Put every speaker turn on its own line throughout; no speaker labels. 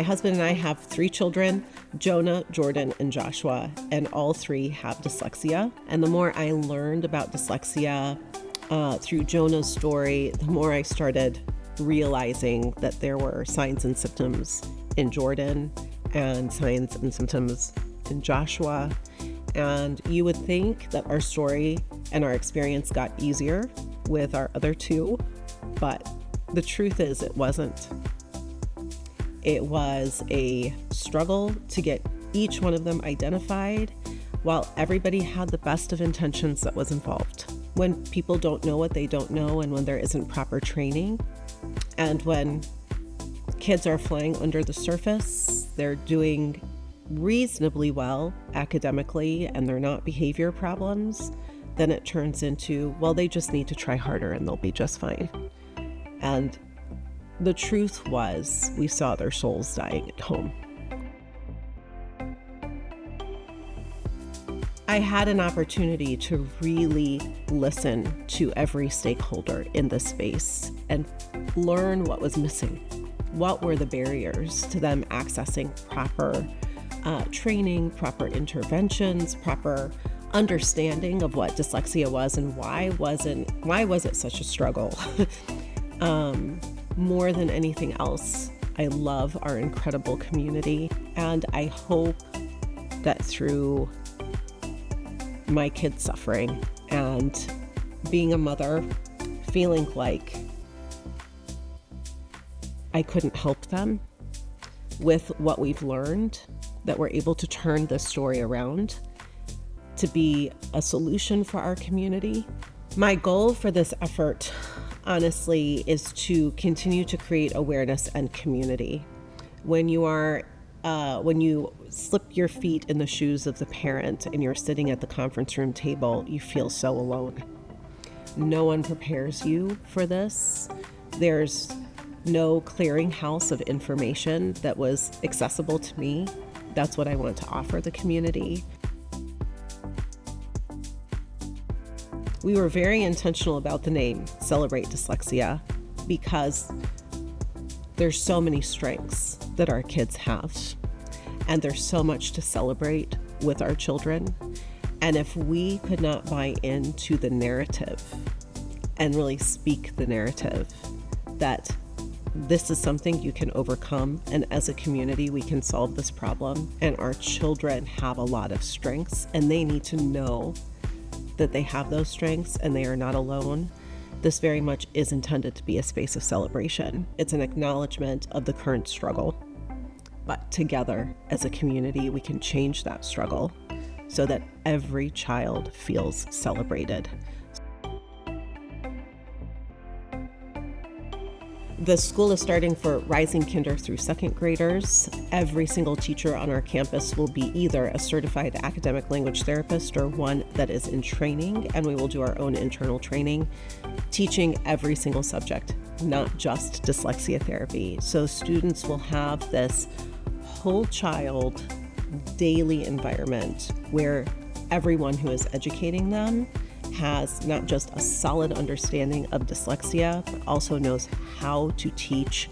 My husband and I have 3 children, Jonah, Jordan, and Joshua, and all 3 have dyslexia. And the more I learned about dyslexia through Jonah's story, the more I started realizing that there were signs and symptoms in Jordan and signs and symptoms in Joshua. And you would think that our story and our experience got easier with our other 2, but the truth is it wasn't. It was a struggle to get each one of them identified, while everybody had the best of intentions that was involved. When people don't know what they don't know, and when there isn't proper training, and when kids are flying under the surface, they're doing reasonably well academically and they're not behavior problems, then it turns into, well, they just need to try harder and they'll be just fine. And the truth was, we saw their souls dying at home. I had an opportunity to really listen to every stakeholder in this space and learn what was missing. What were the barriers to them accessing proper training, proper interventions, proper understanding of what dyslexia was, and why was it such a struggle? More than anything else, I love our incredible community, and I hope that through my kids suffering and being a mother, feeling like I couldn't help them with what we've learned, that we're able to turn this story around to be a solution for our community. My goal for this effort, honestly, is to continue to create awareness and community. When you slip your feet in the shoes of the parent and you're sitting at the conference room table, you feel so alone. No one prepares you for this. There's no clearinghouse of information that was accessible to me. That's what I want to offer the community. We were very intentional about the name Celebrate Dyslexia because there's so many strengths that our kids have, and there's so much to celebrate with our children. And if we could not buy into the narrative and really speak the narrative that this is something you can overcome, and as a community we can solve this problem, and our children have a lot of strengths and they need to know that they have those strengths and they are not alone. This very much is intended to be a space of celebration. It's an acknowledgement of the current struggle, but together as a community we can change that struggle so that every child feels celebrated. The school is starting for rising kinder through second graders. Every single teacher on our campus will be either a certified academic language therapist or one that is in training, and we will do our own internal training, teaching every single subject, not just dyslexia therapy. So students will have this whole child daily environment where everyone who is educating them has not just a solid understanding of dyslexia, but also knows how to teach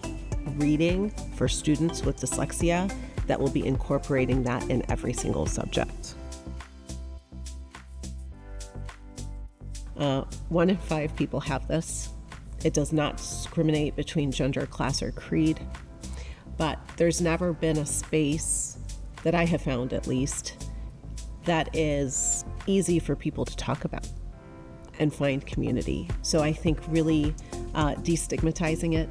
reading for students with dyslexia that will be incorporating that in every single subject. 1 in 5 people have this. It does not discriminate between gender, class, or creed, but there's never been a space that I have found, at least, that is easy for people to talk about and find community. So I think really destigmatizing it,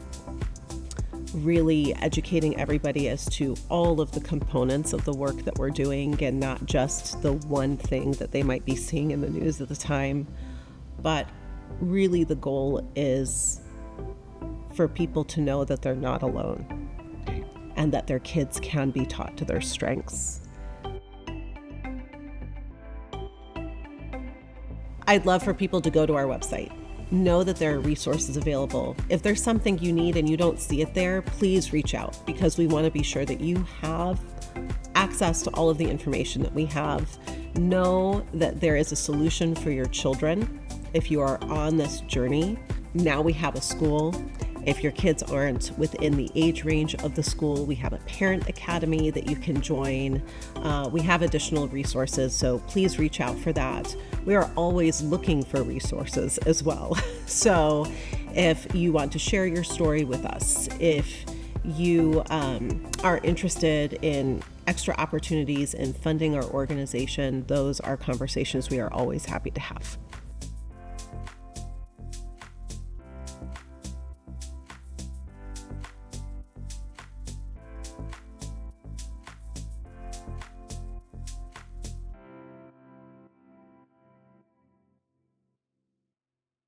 really educating everybody as to all of the components of the work that we're doing, and not just the one thing that they might be seeing in the news at the time, but really the goal is for people to know that they're not alone and that their kids can be taught to their strengths. I'd love for people to go to our website. Know that there are resources available. If there's something you need and you don't see it there, please reach out, because we want to be sure that you have access to all of the information that we have. Know that there is a solution for your children if you are on this journey. Now we have a school. If your kids aren't within the age range of the school, we have a parent academy that you can join. We have additional resources, so please reach out for that. We are always looking for resources as well. So if you want to share your story with us, if you are interested in extra opportunities in funding our organization, those are conversations we are always happy to have.